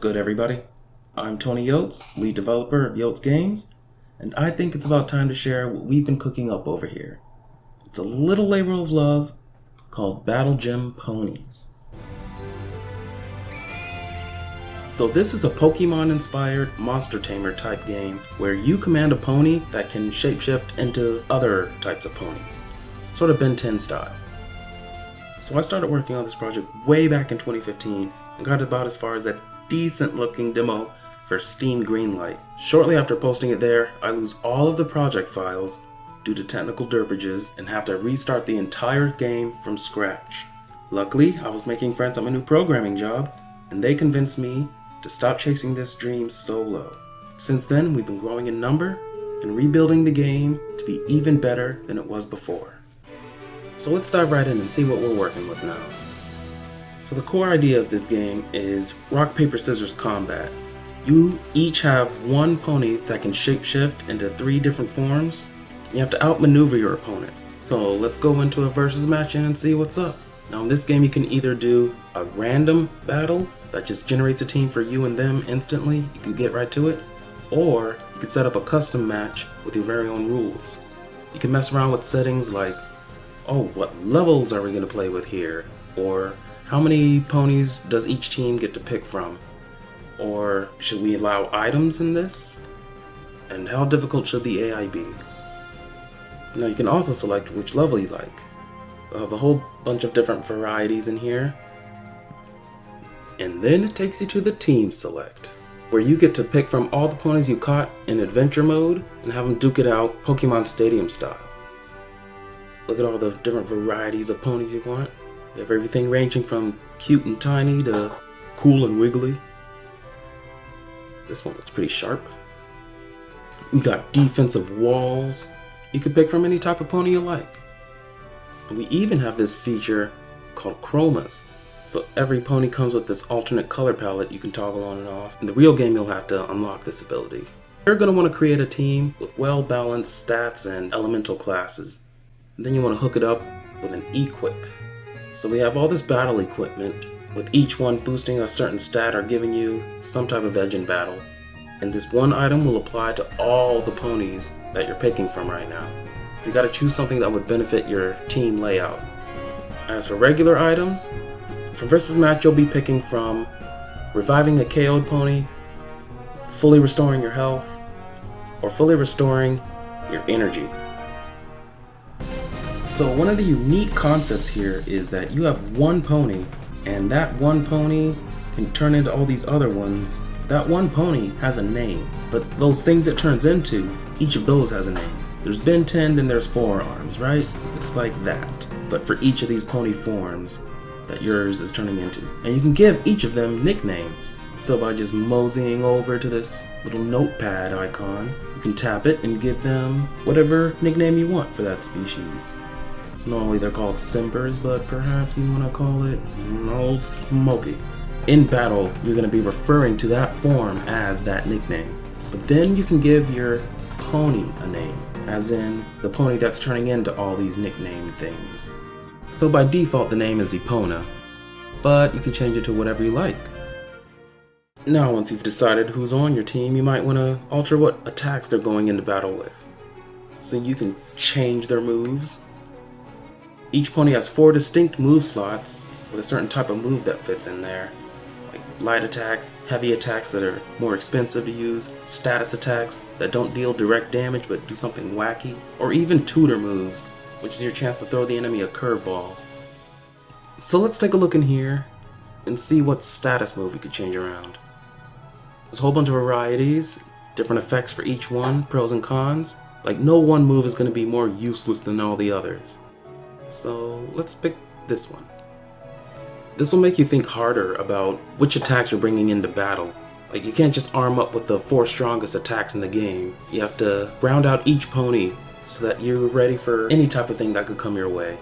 good, everybody? I'm Tony Yotes, lead developer of Yotes Games, and I think it's about time to share what we've been cooking up over here. It's a little labor of love called Battle Gym Ponies. So this is a Pokemon-inspired monster tamer type game where you command a pony that can shapeshift into other types of ponies, sort of Ben 10 style. So I started working on this project way back in 2015 and got about as far as that decent looking demo for Steam Greenlight. Shortly after posting it there, I lose all of the project files due to technical derpages and have to restart the entire game from scratch. Luckily, I was making friends on my new programming job, and they convinced me to stop chasing this dream solo. Since then, we've been growing in number and rebuilding the game to be even better than it was before. So let's dive right in and see what we're working with now. So the core idea of this game is rock, paper, scissors combat. You each have one pony that can shapeshift into 3 different forms. You have to outmaneuver your opponent. So let's go into a versus match and see what's up. Now in this game you can either do a random battle that just generates a team for you and them instantly, you can get right to it, or you can set up a custom match with your very own rules. You can mess around with settings like, oh, what levels are we going to play with here? Or how many ponies does each team get to pick from? Or should we allow items in this? And how difficult should the AI be? Now you can also select which level you like. We'll have a whole bunch of different varieties in here. And then it takes you to the team select, where you get to pick from all the ponies you caught in adventure mode and have them duke it out Pokemon Stadium style. Look at all the different varieties of ponies you want. You have everything ranging from cute and tiny to cool and wiggly. This one looks pretty sharp. We got defensive walls. You can pick from any type of pony you like. And we even have this feature called chromas. So every pony comes with this alternate color palette you can toggle on and off. In the real game you'll have to unlock this ability. You're going to want to create a team with well-balanced stats and elemental classes. And then you want to hook it up with an equip. So we have all this battle equipment, with each one boosting a certain stat or giving you some type of edge in battle. And this one item will apply to all the ponies that you're picking from right now. So you gotta choose something that would benefit your team layout. As for regular items, for versus match you'll be picking from reviving a KO'd pony, fully restoring your health, or fully restoring your energy. So one of the unique concepts here is that you have one pony, and that one pony can turn into all these other ones. That one pony has a name, but those things it turns into, each of those has a name. There's Ben 10, then there's Forearms, right? It's like that, but for each of these pony forms that yours is turning into. And you can give each of them nicknames. So by just moseying over to this little notepad icon, you can tap it and give them whatever nickname you want for that species. So normally they're called Simpers, but perhaps you want to call it Old Smoky. In battle, you're going to be referring to that form as that nickname. But then you can give your pony a name, as in the pony that's turning into all these nicknamed things. So by default the name is Epona, but you can change it to whatever you like. Now once you've decided who's on your team, you might want to alter what attacks they're going into battle with. So you can change their moves. Each pony has 4 distinct move slots with a certain type of move that fits in there. Like light attacks, heavy attacks that are more expensive to use, status attacks that don't deal direct damage but do something wacky, or even tutor moves, which is your chance to throw the enemy a curveball. So let's take a look in here and see what status move we could change around. There's a whole bunch of varieties, different effects for each one, pros and cons. Like no one move is going to be more useless than all the others. So let's pick this one. This will make you think harder about which attacks you're bringing into battle. Like you can't just arm up with the 4 strongest attacks in the game. You have to round out each pony so that you're ready for any type of thing that could come your way.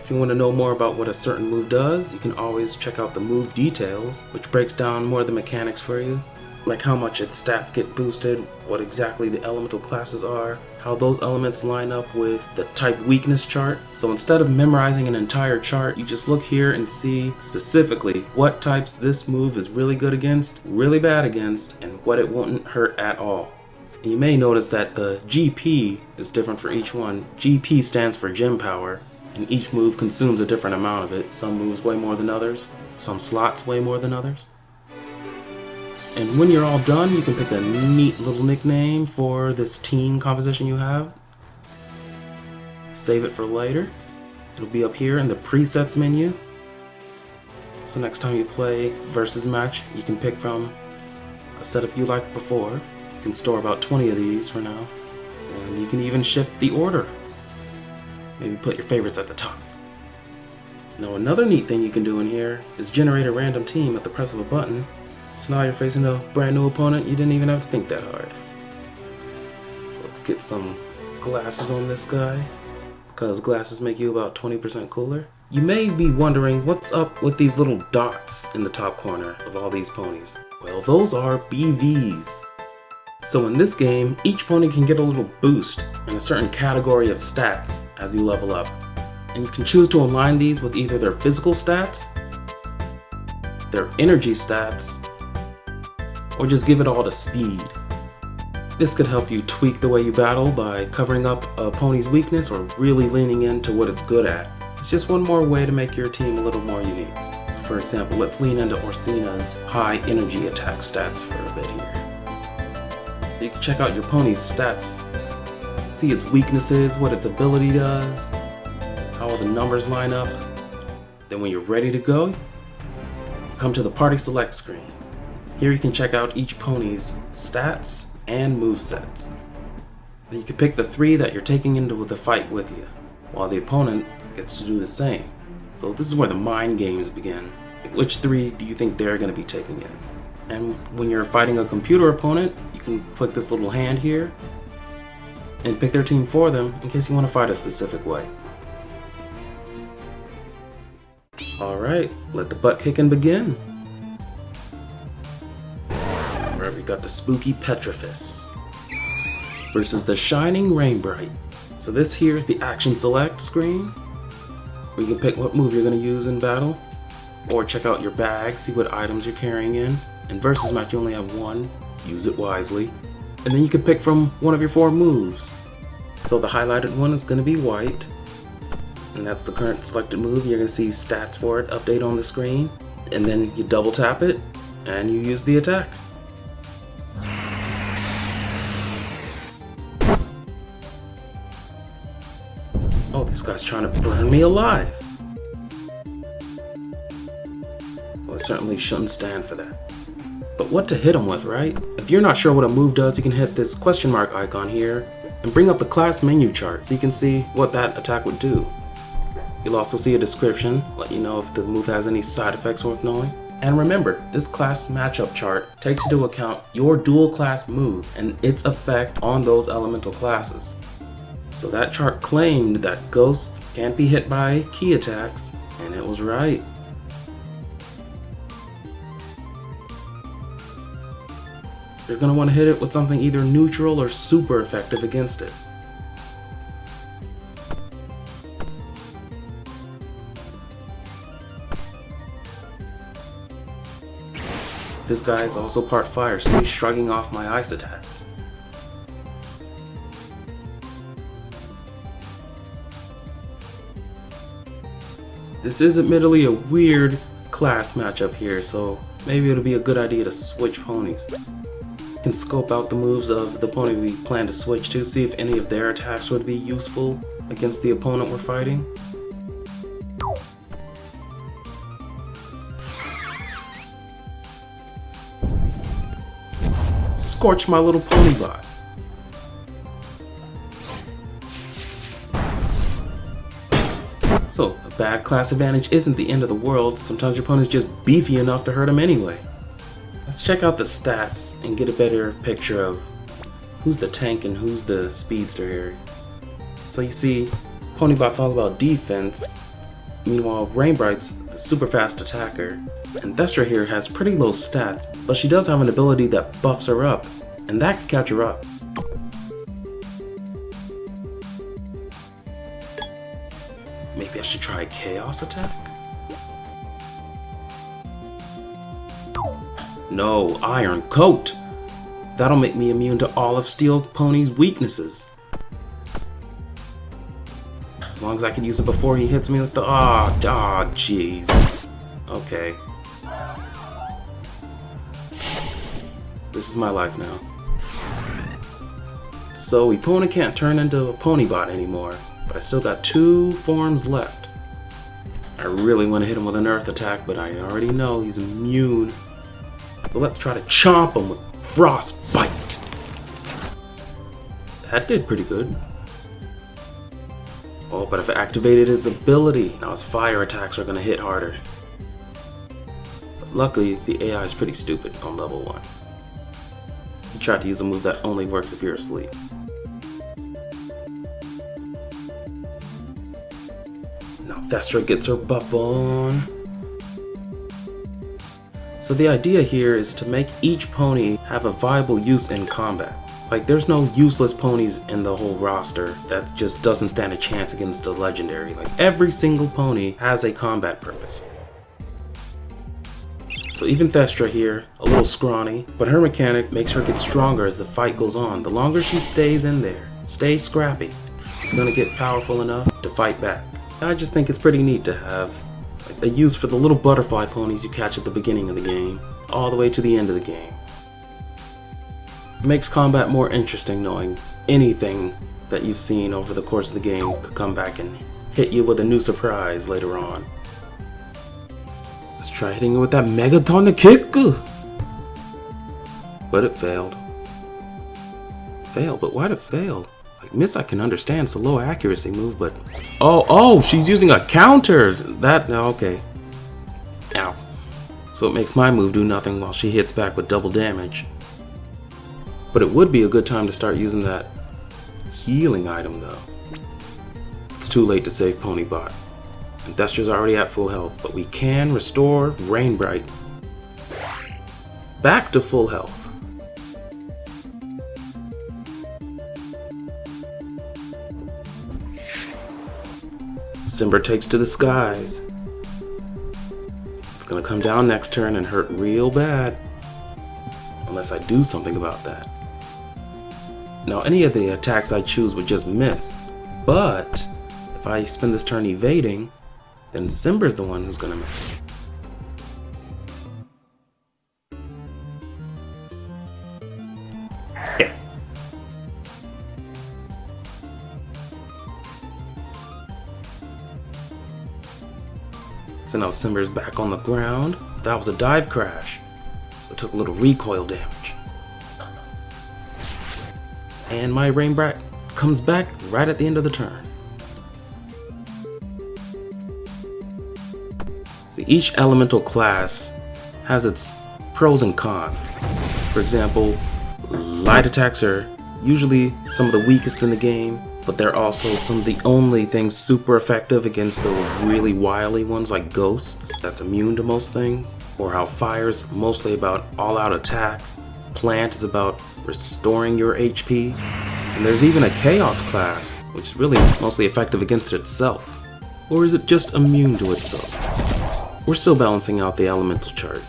If you want to know more about what a certain move does, you can always check out the move details, which breaks down more of the mechanics for you. like how much its stats get boosted, what exactly the elemental classes are, how those elements line up with the type weakness chart. So instead of memorizing an entire chart, you just look here and see specifically what types this move is really good against, really bad against, and what it won't hurt at all. And you may notice that the GP is different for each one. GP stands for gem power, and each move consumes a different amount of it. Some moves way more than others, some slots way more than others. And when you're all done, you can pick a neat little nickname for this team composition you have. Save it for later. It'll be up here in the presets menu. So next time you play versus match, you can pick from a setup you liked before. You can store about 20 of these for now. And you can even shift the order. Maybe put your favorites at the top. Now another neat thing you can do in here is generate a random team at the press of a button. So now you're facing a brand new opponent, you didn't even have to think that hard. So let's get some glasses on this guy, because glasses make you about 20% cooler. You may be wondering what's up with these little dots in the top corner of all these ponies. Well, those are BVs. So in this game, each pony can get a little boost in a certain category of stats as you level up. And you can choose to align these with either their physical stats, their energy stats, or just give it all to speed. This could help you tweak the way you battle by covering up a pony's weakness or really leaning into what it's good at. It's just one more way to make your team a little more unique. So for example, let's lean into Orsina's high energy attack stats for a bit here. So you can check out your pony's stats, see its weaknesses, what its ability does, how all the numbers line up. Then when you're ready to go, you come to the Party Select screen. Here you can check out each pony's stats and movesets. You can pick the 3 that you're taking into the fight with you, while the opponent gets to do the same. So this is where the mind games begin. Which 3 do you think they're going to be taking in? And when you're fighting a computer opponent, you can click this little hand here and pick their team for them in case you want to fight a specific way. Alright, let the butt kicking begin. We got the spooky Petrifice versus the shining Rainbright. So this here is the action select screen, where you can pick what move you're going to use in battle, or check out your bag, see what items you're carrying in. In versus match you only have one, use it wisely. And then you can pick from one of your 4 moves. So the highlighted one is going to be white, and that's the current selected move. You're going to see stats for it update on the screen, and then you double tap it and you use the attack. Oh, this guy's trying to burn me alive. Well, I certainly shouldn't stand for that. But what to hit him with, right? If you're not sure what a move does, you can hit this question mark icon here and bring up the class menu chart so you can see what that attack would do. You'll also see a description, let you know if the move has any side effects worth knowing. And remember, this class matchup chart takes into account your dual class move and its effect on those elemental classes. So that chart claimed that ghosts can't be hit by key attacks, and it was right. You're going to want to hit it with something either neutral or super effective against it. This guy is also part fire, so he's shrugging off my ice attacks. This is admittedly a weird class matchup here, so maybe it'll be a good idea to switch ponies. You can scope out the moves of the pony we plan to switch to, see if any of their attacks would be useful against the opponent we're fighting. Scorch my little pony bot. So, a bad class advantage isn't the end of the world. Sometimes your opponent's just beefy enough to hurt him anyway. Let's check out the stats and get a better picture of who's the tank and who's the speedster here. So you see, Ponybot's all about defense. Meanwhile, Rainbright's the super fast attacker. And Thestra here has pretty low stats, but she does have an ability that buffs her up, and that could catch her up. Maybe I should try a Chaos attack? No, Iron Coat! That'll make me immune to all of Steel Pony's weaknesses. As long as I can use it before he hits me with the... jeez. Okay. This is my life now. So Epona can't turn into a pony bot anymore, but I still got 2 forms left. I really want to hit him with an earth attack, but I already know he's immune. But let's try to chomp him with Frostbite. That did pretty good. Oh, but if I activated his ability, now his fire attacks are going to hit harder. But luckily, the AI is pretty stupid on level 1. He tried to use a move that only works if you're asleep. Now Thestra gets her buff on. So the idea here is to make each pony have a viable use in combat. Like, there's no useless ponies in the whole roster that just doesn't stand a chance against a legendary. Like, every single pony has a combat purpose. So even Thestra here, a little scrawny, but her mechanic makes her get stronger as the fight goes on. The longer she stays in there, stays scrappy, she's gonna get powerful enough to fight back. I just think it's pretty neat to have a use for the little butterfly ponies you catch at the beginning of the game, all the way to the end of the game. It makes combat more interesting knowing anything that you've seen over the course of the game could come back and hit you with a new surprise later on. Let's try hitting it with that Megaton kick! But it failed. Failed? But why'd it fail? Like, miss I can understand, it's a low accuracy move, but... Oh, she's using a counter! Okay. Ow. So it makes my move do nothing while she hits back with double damage. But it would be a good time to start using that healing item though. It's too late to save Ponybot. And Thestra's already at full health, but we can restore Rainbright back to full health. Simber takes to the skies. It's gonna come down next turn and hurt real bad. Unless I do something about that. Now any of the attacks I choose would just miss. But if I spend this turn evading, then Simber's the one who's gonna miss. So now Simber's back on the ground. That was a dive crash, so it took a little recoil damage. And my Rainbright comes back right at the end of the turn. See, each elemental class has its pros and cons. For example, light attacks are usually some of the weakest in the game, but they're also some of the only things super effective against those really wily ones like ghosts that's immune to most things, or how fire's mostly about all-out attacks, plant is about restoring your HP, and there's even a chaos class, which is really mostly effective against itself. Or is it just immune to itself? We're still balancing out the elemental chart.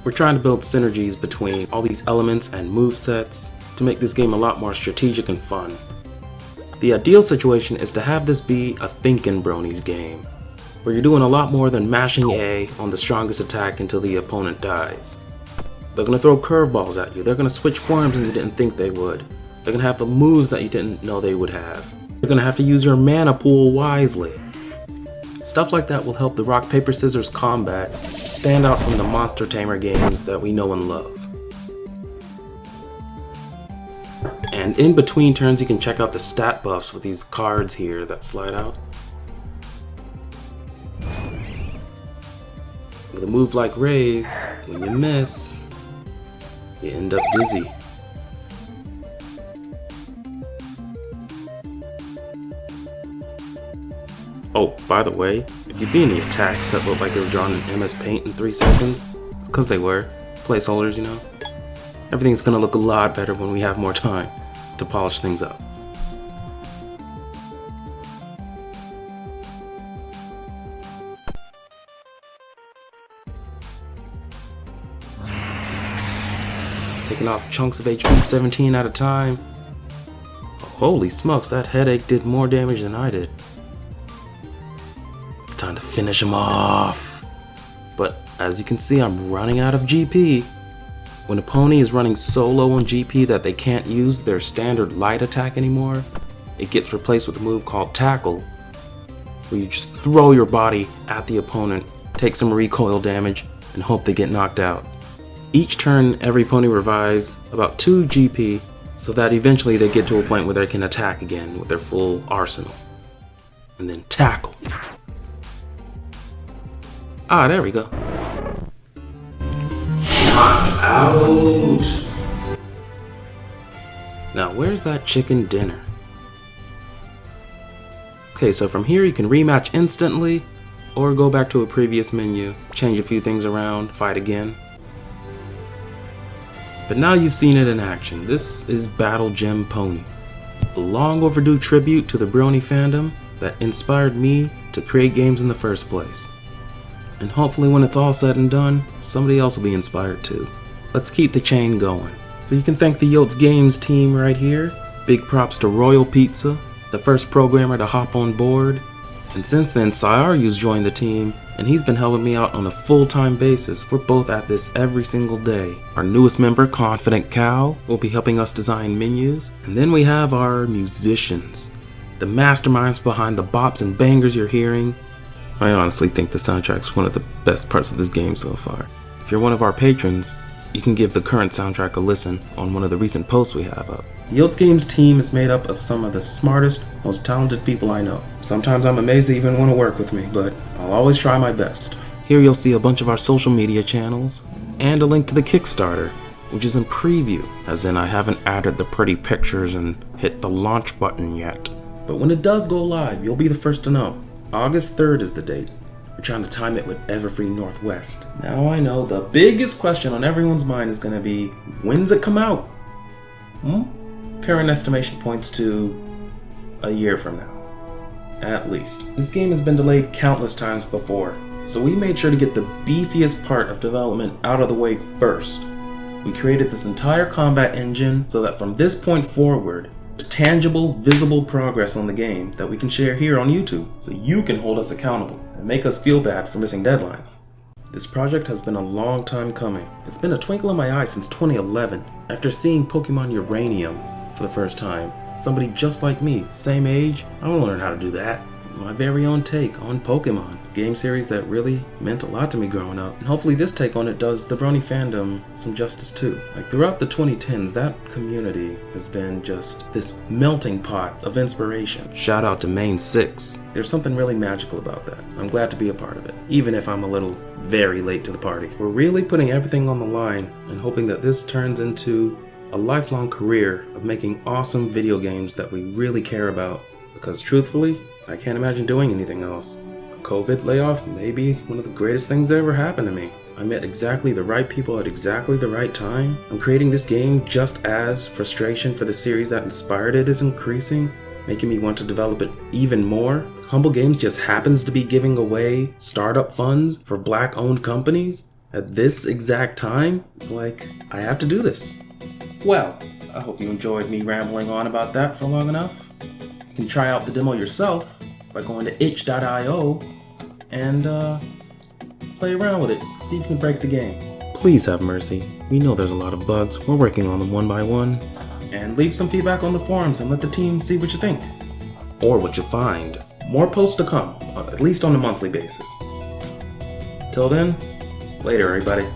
We're trying to build synergies between all these elements and movesets to make this game a lot more strategic and fun. The ideal situation is to have this be a thinkin' bronies game, where you're doing a lot more than mashing A on the strongest attack until the opponent dies. They're gonna throw curveballs at you, they're gonna switch forms and you didn't think they would. They're gonna have the moves that you didn't know they would have. You're gonna have to use your mana pool wisely. Stuff like that will help the rock, paper, scissors combat stand out from the monster tamer games that we know and love. And in between turns you can check out the stat buffs with these cards here that slide out. With a move like Rave, when you miss, you end up dizzy. Oh, by the way, if you see any attacks that look like they were drawn in MS Paint in 3 seconds, it's because they were. Placeholders, you know? Everything's gonna look a lot better when we have more time to polish things up. Taking off chunks of HP 17 at a time. Holy smokes, that headache did more damage than I did. It's time to finish him off. But as you can see, I'm running out of GP. When a pony is running so low on GP that they can't use their standard light attack anymore, it gets replaced with a move called Tackle, where you just throw your body at the opponent, take some recoil damage, and hope they get knocked out. Each turn, every pony revives about 2 GP, so that eventually they get to a point where they can attack again with their full arsenal. And then Tackle. Ah, there we go. Out. Now, where's that chicken dinner? Okay, so from here you can rematch instantly, or go back to a previous menu, change a few things around, fight again. But now you've seen it in action. This is Battle Gem Ponies, a long overdue tribute to the Brony fandom that inspired me to create games in the first place. And hopefully when it's all said and done, somebody else will be inspired too. Let's keep the chain going. So you can thank the Yotes Games team right here. Big props to Royal Pizza, the first programmer to hop on board. And since then, Sayaryu's joined the team, and he's been helping me out on a full-time basis. We're both at this every single day. Our newest member, Confident Cow, will be helping us design menus. And then we have our musicians, the masterminds behind the bops and bangers you're hearing. I honestly think the soundtrack's one of the best parts of this game so far. If you're one of our patrons, you can give the current soundtrack a listen on one of the recent posts we have up. The Yotes Games team is made up of some of the smartest, most talented people I know. Sometimes I'm amazed they even want to work with me, but I'll always try my best. Here you'll see a bunch of our social media channels, and a link to the Kickstarter, which is in preview, as in I haven't added the pretty pictures and hit the launch button yet. But when it does go live, you'll be the first to know. August 3rd is the date. We're trying to time it with Everfree Northwest. Now I know the biggest question on everyone's mind is going to be, when's it come out? Current estimation points to a year from now, at least. This game has been delayed countless times before, so we made sure to get the beefiest part of development out of the way first. We created this entire combat engine so that from this point forward, there's tangible, visible progress on the game that we can share here on YouTube, so you can hold us accountable and make us feel bad for missing deadlines. This project has been a long time coming. It's been a twinkle in my eye since 2011, after seeing Pokemon Uranium for the first time. Somebody just like me, same age, I want to learn how to do that. My very own take on Pokemon, a game series that really meant a lot to me growing up, and hopefully this take on it does the Brony fandom some justice too. Like throughout the 2010s, that community has been just this melting pot of inspiration. Shout out to Main 6. There's something really magical about that. I'm glad to be a part of it, even if I'm a little very late to the party. We're really putting everything on the line and hoping that this turns into a lifelong career of making awesome video games that we really care about, because truthfully, I can't imagine doing anything else. A COVID layoff may be one of the greatest things that ever happened to me. I met exactly the right people at exactly the right time. I'm creating this game just as frustration for the series that inspired it is increasing, making me want to develop it even more. Humble Games just happens to be giving away startup funds for Black-owned companies at this exact time. It's like, I have to do this. Well, I hope you enjoyed me rambling on about that for long enough. You can try out the demo yourself by going to itch.io and play around with it, see if you can break the game. Please have mercy. We know there's a lot of bugs. We're working on them one by one. And leave some feedback on the forums and let the team see what you think. Or what you find. More posts to come, at least on a monthly basis. Till then, later everybody.